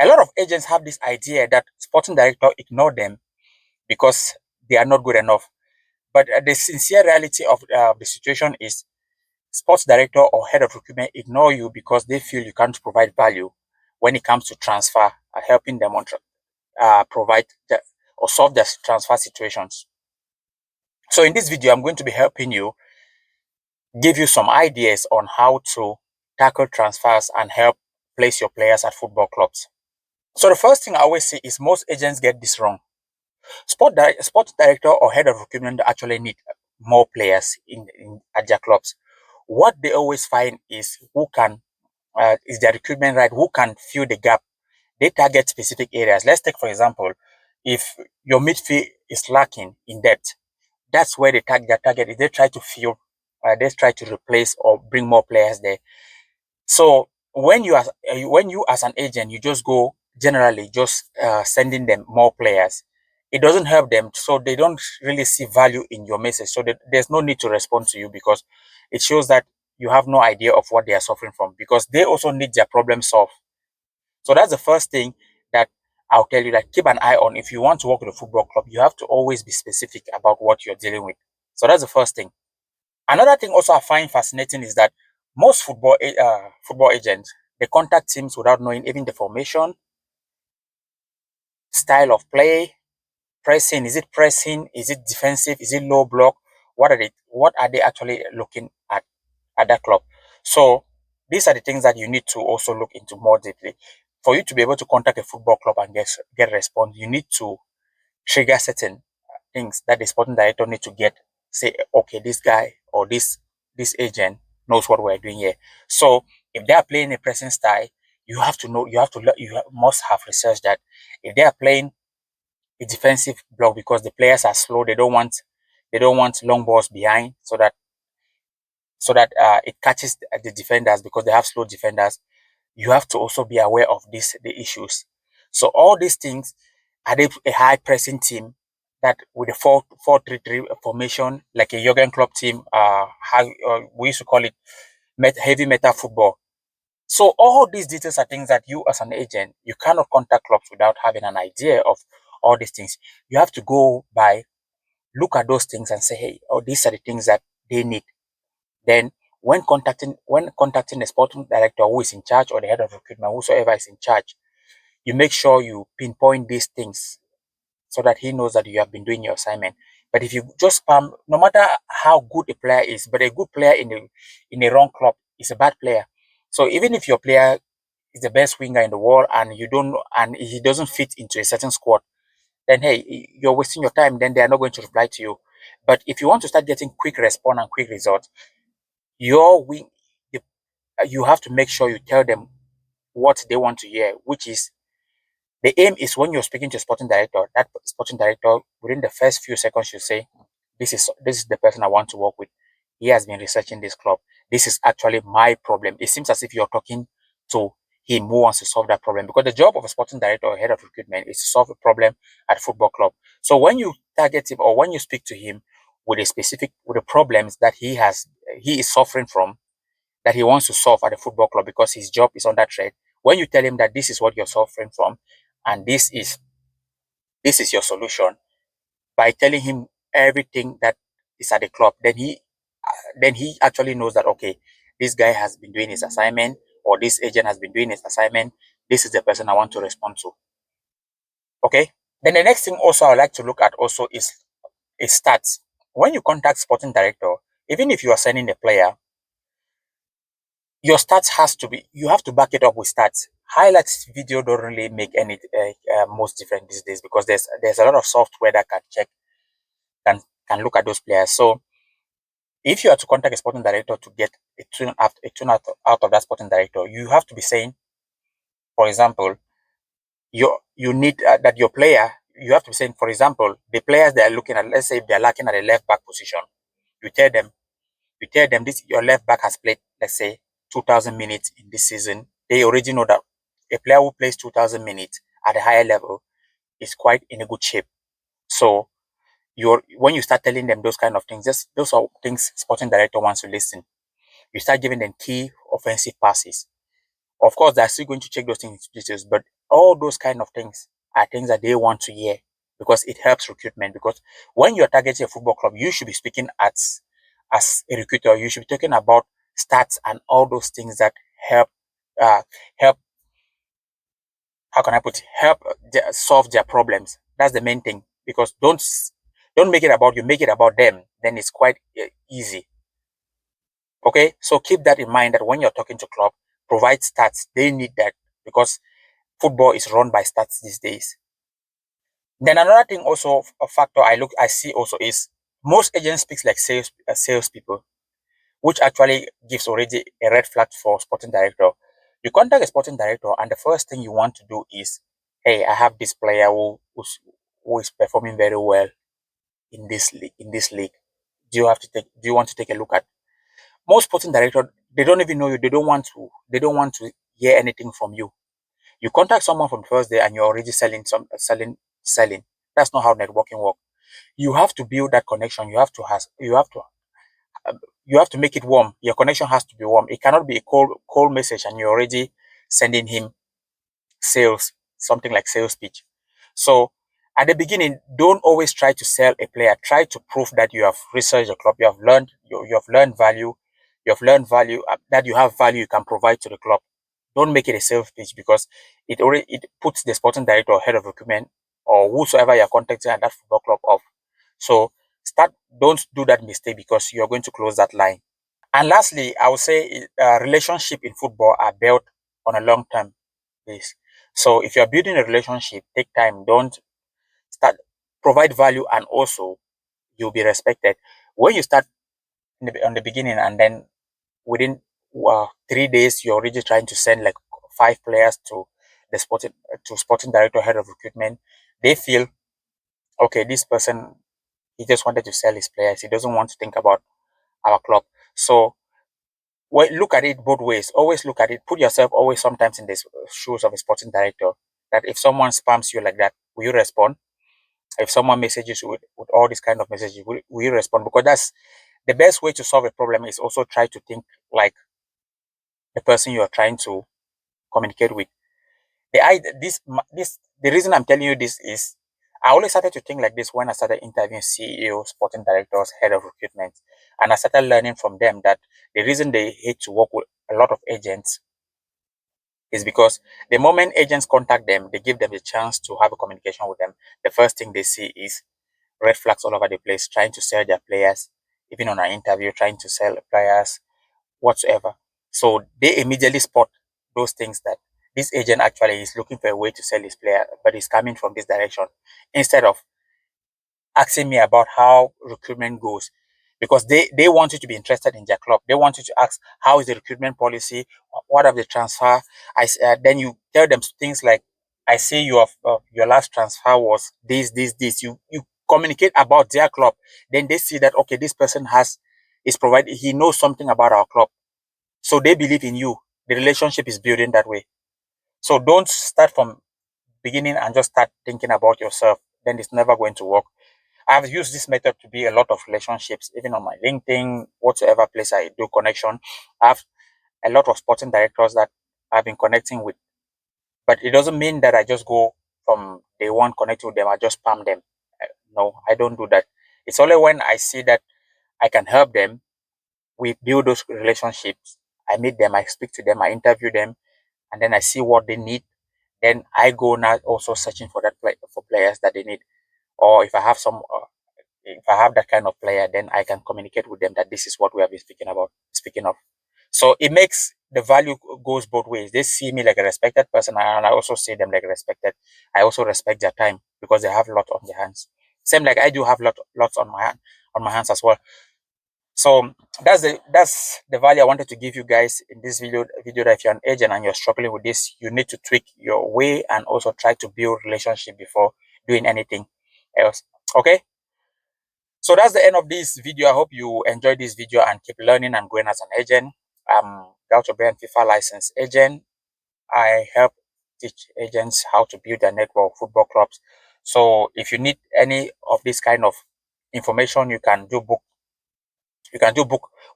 A lot of agents have this idea that sporting director ignore them because they are not good enough. But the sincere reality of the situation is sports director or head of recruitment ignore you because they feel you can't provide value when it comes to transfer, helping them on provide or solve their transfer situations. So in this video, I'm going to be helping you give you some ideas on how to tackle transfers and help place your players at football clubs. So the first thing I always say is most agents get this wrong. Sports director or head of recruitment actually need more players at their clubs. What they always find is who can is their recruitment right, who can fill the gap. They target specific areas. Let's take, for example, if your midfield is lacking in depth, that's where their target is. They try to fill, they try to replace or bring more players there. So when you as an agent, you just go generally just sending them more players. It doesn't help them, so they don't really see value in your message. So there's no need to respond to you because it shows that you have no idea of what they are suffering from because they also need their problem solved. So that's the first thing that I'll tell you, that keep an eye on. If you want to work with a football club, you have to always be specific about what you're dealing with. So that's the first thing. Another thing also I find fascinating is that most football agents, they contact teams without knowing even the formation, style of play, pressing. Is it pressing? Is it defensive? Is it low block? What are they actually looking at that club? So these are the things that you need to also look into more deeply. For you to be able to contact a football club and get a response, you need to trigger certain things that the sporting director need to get. Say, okay, this guy or this agent knows what we're doing here. So if they are playing a pressing style, you have to know, must have researched that. If they are playing a defensive block because the players are slow, they don't want long balls behind so that it catches the defenders because they have slow defenders. You have to also be aware of the issues. So all these things, are they a high pressing team that with a 4-3-3 formation, like a Jurgen Klopp team, we used to call it heavy metal football. So all these details are things that you as an agent, you cannot contact clubs without having an idea of all these things. You have to go by, look at those things and say, hey, oh, these are the things that they need. Then when contacting the sporting director who is in charge or the head of recruitment, whosoever is in charge, you make sure you pinpoint these things so that he knows that you have been doing your assignment. But if you just spam, no matter how good a player is, but a good player in a wrong club is a bad player. So even if your player is the best winger in the world and he doesn't fit into a certain squad, then hey, you're wasting your time. Then they are not going to reply to you. But if you want to start getting quick response and quick results, your wing, you have to make sure you tell them what they want to hear, which is the aim is when you're speaking to a sporting director, that sporting director within the first few seconds should say, this is the person I want to work with. He has been researching this club. This is actually my problem. It seems as if you're talking to him who wants to solve that problem because the job of a sporting director or head of recruitment is to solve a problem at a football club. So when you target him or when you speak to him with the problems that he is suffering from, that he wants to solve at a football club because his job is under threat. When you tell him that this is what you're suffering from and this is your solution, by telling him everything that is at the club, then he actually knows that okay, this guy has been doing his assignment or this agent has been doing his assignment. This is the person I want to respond to. Okay. Then the next thing also I would like to look at also is stats. When you contact sporting director, even if you are sending a player, your stats you have to back it up with stats. Highlights video don't really make any most different these days because there's a lot of software that can can look at those players. So if you are to contact a sporting director to get a tune out of that sporting director, you have to be saying, for example, you need that your player. You have to be saying, for example, the players they are looking at. Let's say if they are lacking at the left back position, you tell them this your left back has played, let's say, 2,000 minutes in this season. They already know that a player who plays 2,000 minutes at a higher level is quite in a good shape. So when you start telling them those kind of things, those are things sporting director wants to listen. You start giving them key offensive passes Of course, they're still going to check those things details, but all those kind of things are things that they want to hear because it helps recruitment. Because when you're targeting a football club, you should be speaking as a recruiter. You should be talking about stats and all those things that help uh, help. How can I put it? Help solve their problems. That's the main thing. Because don't make it about you. Make it about them. Then it's quite easy. Okay, so keep that in mind that when you're talking to club, provide stats. They need that because football is run by stats these days. Then another thing also, a factor I see also is most agents speaks like salespeople, which actually gives already a red flag for sporting director. You contact a sporting director, and the first thing you want to do is, hey, I have this player who is performing very well in this league. In this league, do you want to take a look at? Most sporting director, they don't even know you. They don't want to hear anything from you. You contact someone from the first day and you're already selling. That's not how networking works. You have to build that connection. You have to make it warm. Your connection has to be warm. It cannot be a cold message and you're already sending him something like sales pitch. So at the beginning, don't always try to sell a player. Try to prove that you have researched the club, you have learned value, that you have value you can provide to the club. Don't make it a sales pitch because it puts the sporting director or head of recruitment or whosoever you're contacting at that football club off. So don't do that mistake because you're going to close that line. And lastly, I would say relationship in football are built on a long term base. So if you're building a relationship, take time. Don't start provide value, and also you'll be respected. When you start on the beginning, and then within 3 days, you're already trying to send like 5 players to the sporting director, head of recruitment. They feel okay. This person, he just wanted to sell his players. He doesn't want to think about our club. So well, look at it both ways. Always look at it. Put yourself always sometimes in the shoes of a sporting director. That if someone spams you like that, will you respond? If someone messages you with all these kind of messages, will you respond? Because that's the best way to solve a problem is also try to think like the person you are trying to communicate with. The reason I'm telling you this is I only started to think like this when I started interviewing CEOs, sporting directors, head of recruitment, and I started learning from them that the reason they hate to work with a lot of agents is because the moment agents contact them, they give them the chance to have a communication with them. The first thing they see is red flags all over the place, trying to sell their players, even on an interview, trying to sell players, whatsoever. So they immediately spot those things that this agent actually is looking for a way to sell his player, but he's coming from this direction instead of asking me about how recruitment goes because they want you to be interested in their club. They want you to ask how is the recruitment policy, what are the transfer. Then you tell them things like, I see your last transfer was this. You communicate about their club. Then they see that okay, this person is provided. He knows something about our club, so they believe in you. The relationship is building that way. So don't start from beginning and just start thinking about yourself. Then it's never going to work. I've used this method to be a lot of relationships, even on my LinkedIn, whatsoever place I do connection. I have a lot of sporting directors that I've been connecting with, but it doesn't mean that I just go from day one connecting with them. I just spam them. No, I don't do that. It's only when I see that I can help them, we build those relationships. I meet them, I speak to them, I interview them, and then I see what they need. Then I go now also searching for for players that they need. Or if I have that kind of player, then I can communicate with them that this is what we have been speaking of. So it makes the value goes both ways. They see me like a respected person, and I also see them like respected. I also respect their time because they have a lot on their hands. Same like I do have lots on my hands as well. So that's the value I wanted to give you guys in this video that if you're an agent and you're struggling with this, you need to tweak your way and also try to build relationship before doing anything else. Okay. So that's the end of this video. I hope you enjoyed this video and keep learning and growing as an agent. I'm Dr. Ben, FIFA licensed agent. I help teach agents how to build their network of football clubs. So if you need any of this kind of information, you can do book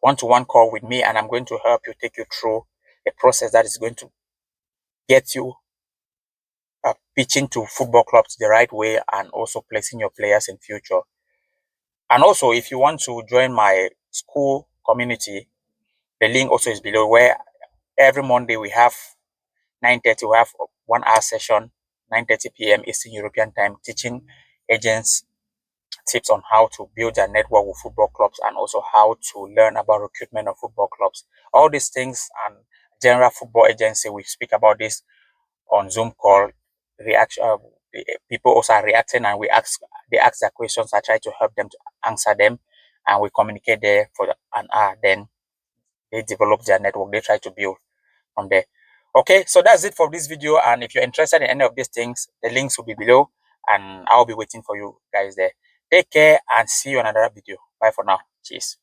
one-to-one call with me, and I'm going to help you take you through a process that is going to get you pitching to football clubs the right way and also placing your players in future. And also, if you want to join my Skool community, the link also is below, where every Monday we have 9:30, we have 1 hour session, 9:30 p.m. Eastern European time, teaching agents tips on how to build their network with football clubs and also how to learn about recruitment of football clubs. All these things and general football agency, we speak about this on Zoom call. Reaction, people also are reacting, and they ask their questions. I try to help them to answer them, and we communicate there for an hour. Then they develop their network. They try to build from there. Okay, so that's it for this video. And if you're interested in any of these things, the links will be below, and I'll be waiting for you guys there. Take care and see you in another video. Bye for now. Cheers.